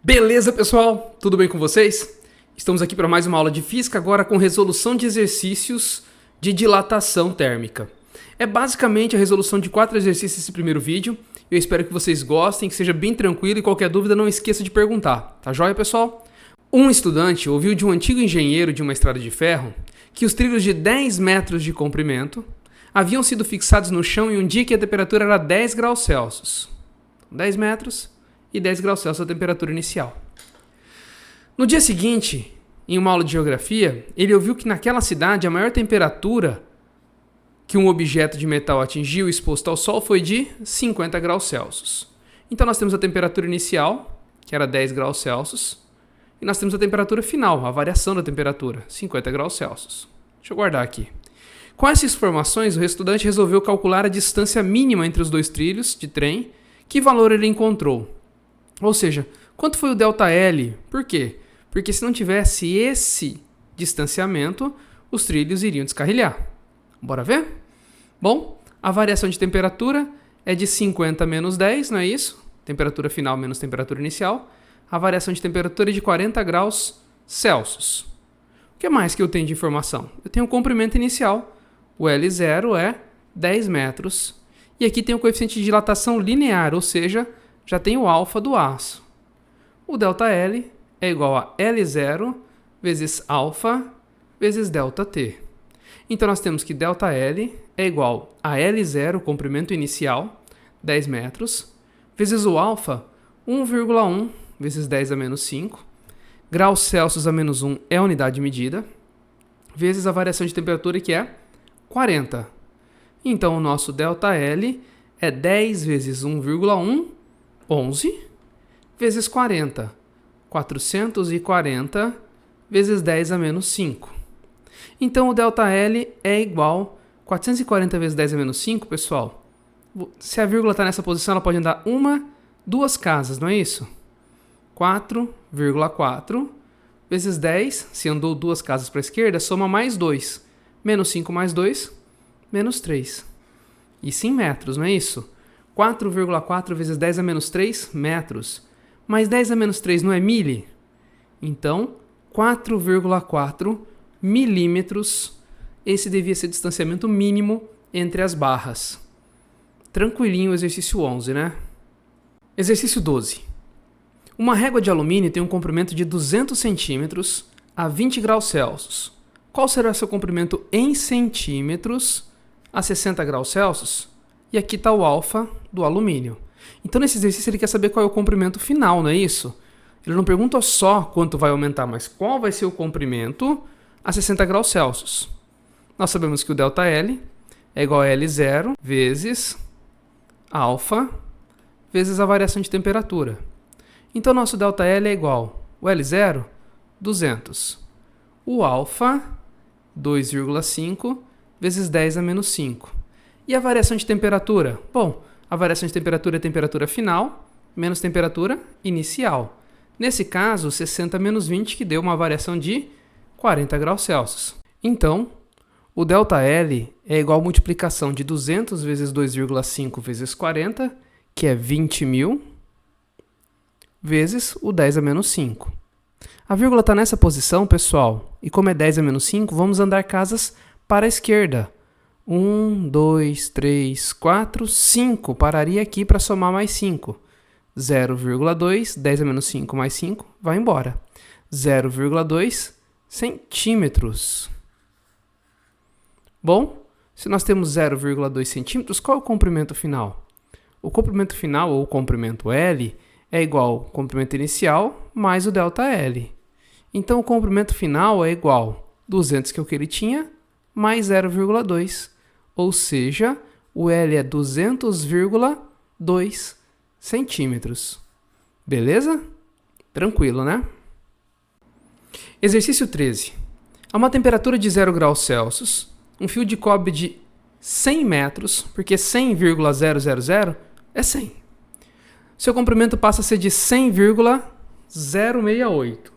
Beleza, pessoal? Tudo bem com vocês? Estamos aqui para mais uma aula de física, agora com resolução de exercícios de dilatação térmica. É basicamente a resolução de 4 exercícios esse primeiro vídeo. Eu espero que vocês gostem, que seja bem tranquilo e qualquer dúvida não esqueça de perguntar. Tá joia, pessoal? Um estudante ouviu de um antigo engenheiro de uma estrada de ferro que os trilhos de 10 metros de comprimento haviam sido fixados no chão em um dia que a temperatura era 10 graus Celsius. 10 metros e 10 graus Celsius a temperatura inicial. No dia seguinte, em uma aula de geografia, ele ouviu que naquela cidade a maior temperatura que um objeto de metal atingiu exposto ao sol foi de 50 graus Celsius. Então nós temos a temperatura inicial, que era 10 graus Celsius, e nós temos a temperatura final, a variação da temperatura, 50 graus Celsius. Deixa eu guardar aqui. Com essas informações, o estudante resolveu calcular a distância mínima entre os dois trilhos de trem. Que valor ele encontrou? Ou seja, quanto foi o ΔL? Por quê? Porque se não tivesse esse distanciamento, os trilhos iriam descarrilhar. Bora ver? Bom, a variação de temperatura é de 50 menos 10, não é isso? Temperatura final menos temperatura inicial. A variação de temperatura é de 40 graus Celsius. O que mais que eu tenho de informação? Eu tenho o comprimento inicial. O L0 é 10 metros. E aqui tem o coeficiente de dilatação linear, ou seja, já tem o alfa do aço. O ΔL é igual a L0 vezes alfa vezes ΔT. Então nós temos que ΔL é igual a L0, comprimento inicial, 10 metros, vezes o alfa, 1,1 vezes 10 a menos 5, graus Celsius a menos 1 é a unidade de medida, vezes a variação de temperatura que é 40. Então o nosso ΔL é 10 vezes 1,1, 11, vezes 40, 440 vezes 10 a menos 5. Então o ΔL é igual a 440 vezes 10 a menos 5, pessoal. Se a vírgula está nessa posição, ela pode andar duas casas, não é isso? 4,4 vezes 10, se andou duas casas para a esquerda, soma mais 2. Menos 5 mais 2, menos 3. Isso em metros, não é isso? 4,4 vezes 10 a menos 3 metros. Mas 10 a menos 3 não é mili? Então, 4,4 milímetros. Esse devia ser o distanciamento mínimo entre as barras. Tranquilinho o exercício 11, né? Exercício 12. Uma régua de alumínio tem um comprimento de 200 centímetros a 20 graus Celsius. Qual será seu comprimento em centímetros a 60 graus Celsius? E aqui está o alfa do alumínio. Então, nesse exercício, ele quer saber qual é o comprimento final, não é isso? Ele não pergunta só quanto vai aumentar, mas qual vai ser o comprimento a 60 graus Celsius. Nós sabemos que o ΔL é igual a L0 vezes alfa vezes a variação de temperatura. Então, nosso ΔL é igual o L0, 200. O alfa, 2,5 vezes 10 a menos 5. E a variação de temperatura? Bom, a variação de temperatura é a temperatura final menos temperatura inicial. Nesse caso, 60 menos 20, que deu uma variação de 40 graus Celsius. Então, o ΔL é igual a multiplicação de 200 vezes 2,5 vezes 40, que é 20.000, vezes o 10 a menos 5. A vírgula está nessa posição, pessoal, e como é 10 a menos 5, vamos andar casas para a esquerda. 1, 2, 3, 4, 5. Pararia aqui para somar mais 5. 0,2, 10 a menos 5 mais 5, vai embora. 0,2 centímetros. Bom, se nós temos 0,2 centímetros, qual é o comprimento final? O comprimento final, ou o comprimento L, é igual ao comprimento inicial mais o ΔL. Então, o comprimento final é igual a 200, que é o que ele tinha, mais 0,2. Ou seja, o L é 200,2 centímetros. Beleza? Tranquilo, né? Exercício 13. A uma temperatura de 0 graus Celsius, um fio de cobre de 100 metros, porque 100,000 é 100. Seu comprimento passa a ser de 100,068,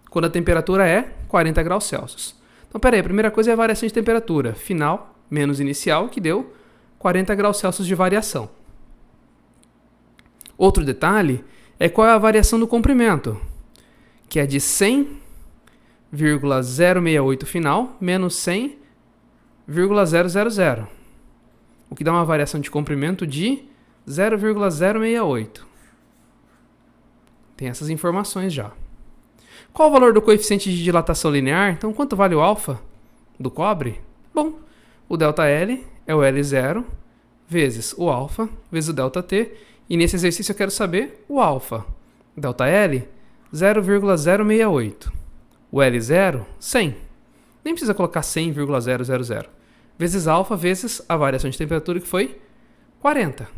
quando a temperatura é 40 graus Celsius. Então, peraí, a primeira coisa é a variação de temperatura final menos inicial, que deu 40 graus Celsius de variação. Outro detalhe É qual é a variação do comprimento, que é de 100,068 final menos 100,000, o que dá uma variação de comprimento de 0,068. Tem essas informações já. Qual o valor do coeficiente de dilatação linear? Então, quanto vale o alfa do cobre? Bom, o ΔL é o L0 vezes o alfa vezes o ΔT. E nesse exercício eu quero saber o alfa. ΔL, 0,068. O L0, 100. Nem precisa colocar 100,000. Vezes alfa vezes a variação de temperatura, que foi 40.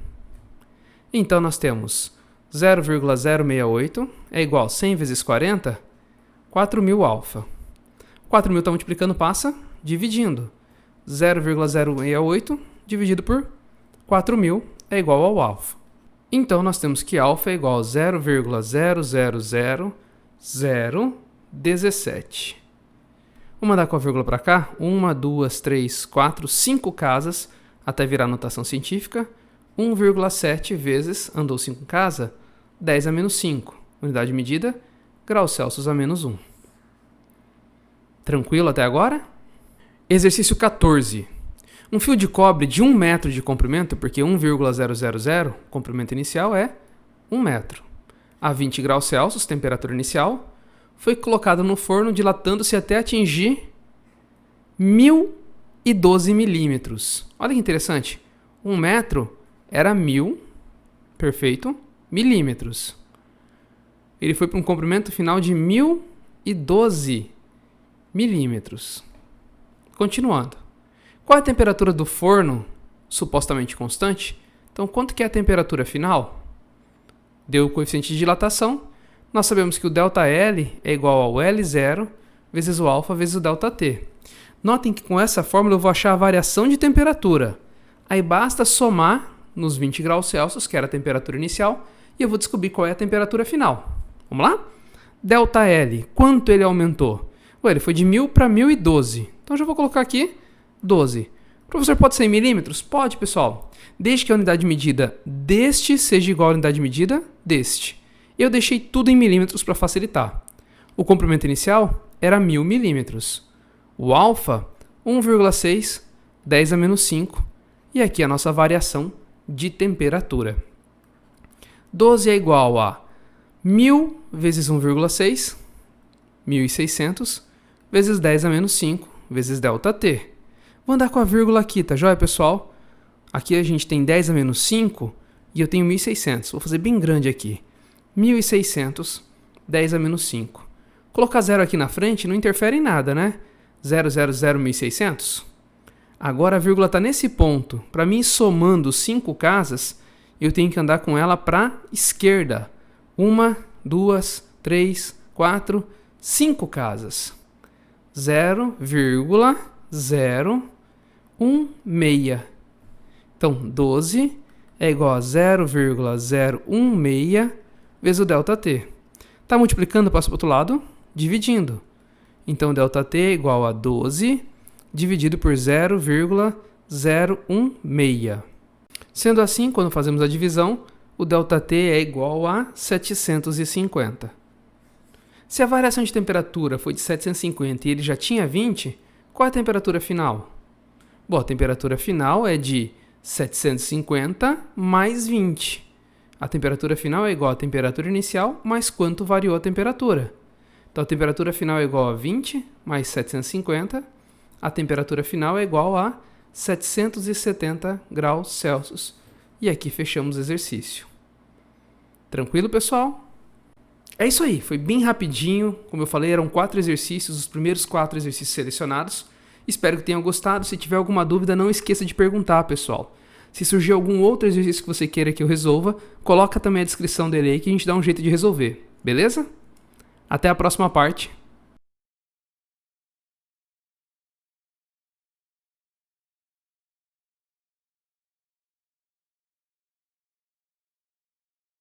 Então, nós temos 0,068 é igual a 100 vezes 40, 4.000 alfa. 4.000 está multiplicando, passa dividindo. 0,068 dividido por 4.000 é igual ao alfa. Então, nós temos que alfa é igual a 0,000017. Vou mandar com a vírgula para cá. 1, 2, 3, 4, 5 casas até virar notação científica. 1,7 vezes, andou 5 em casa, 10 a menos 5. Unidade medida, graus Celsius a menos 1. Tranquilo até agora? Exercício 14. Um fio de cobre de 1 metro de comprimento, porque 1,000, comprimento inicial é 1 metro, a 20 graus Celsius, temperatura inicial, foi colocado no forno dilatando-se até atingir 1.012 milímetros. Olha que interessante. 1 metro era 1.000, perfeito, milímetros. Ele foi para um comprimento final de 1.012 milímetros. Continuando. Qual é a temperatura do forno, supostamente constante? Então, quanto que é a temperatura final? Deu o coeficiente de dilatação. Nós sabemos que o ΔL é igual ao L0 vezes o alfa vezes o ΔT. Notem que com essa fórmula eu vou achar a variação de temperatura. Aí basta somar nos 20 graus Celsius, que era a temperatura inicial, e eu vou descobrir qual é a temperatura final. Vamos lá? ΔL, quanto ele aumentou? Ué, ele foi de 1.000 para 1.012. Então já vou colocar aqui 12. Professor, pode ser em milímetros? Pode, pessoal. Desde que a unidade de medida deste seja igual à unidade de medida deste. Eu deixei tudo em milímetros para facilitar. O comprimento inicial era 1.000 milímetros. O alfa, 1,6, 10 a menos 5. E aqui a nossa variação de temperatura. 12 é igual a 1.000 vezes 1,6, 1.600, vezes 10 a menos 5, vezes ΔT. Vou andar com a vírgula aqui, tá joia, pessoal? Aqui a gente tem 10 a menos 5 e eu tenho 1.600. Vou fazer bem grande aqui. 1.600, 10 a menos 5. Colocar zero aqui na frente não interfere em nada, né? 0, 1.600. Agora a vírgula está nesse ponto. Para mim, somando 5 casas, eu tenho que andar com ela para a esquerda. 1, 2, 3, 4, 5 casas. 0,016. Então, 12 é igual a 0,016 vezes o ΔT. Está multiplicando, passa para o outro lado, dividindo. Então, ΔT é igual a 12 dividido por 0,016. Sendo assim, quando fazemos a divisão, o ΔT é igual a 750. Se a variação de temperatura foi de 750 e ele já tinha 20, qual é a temperatura final? Bom, a temperatura final é de 750 mais 20. A temperatura final é igual à temperatura inicial mais quanto variou a temperatura. Então, a temperatura final é igual a 20 mais 750. A temperatura final é igual a 770 graus Celsius. E aqui fechamos o exercício. Tranquilo, pessoal? É isso aí, foi bem rapidinho. Como eu falei, eram 4 exercícios, os primeiros 4 exercícios selecionados. Espero que tenham gostado. Se tiver alguma dúvida, não esqueça de perguntar, pessoal. Se surgir algum outro exercício que você queira que eu resolva, coloca também a descrição dele aí que a gente dá um jeito de resolver, beleza? Até a próxima parte.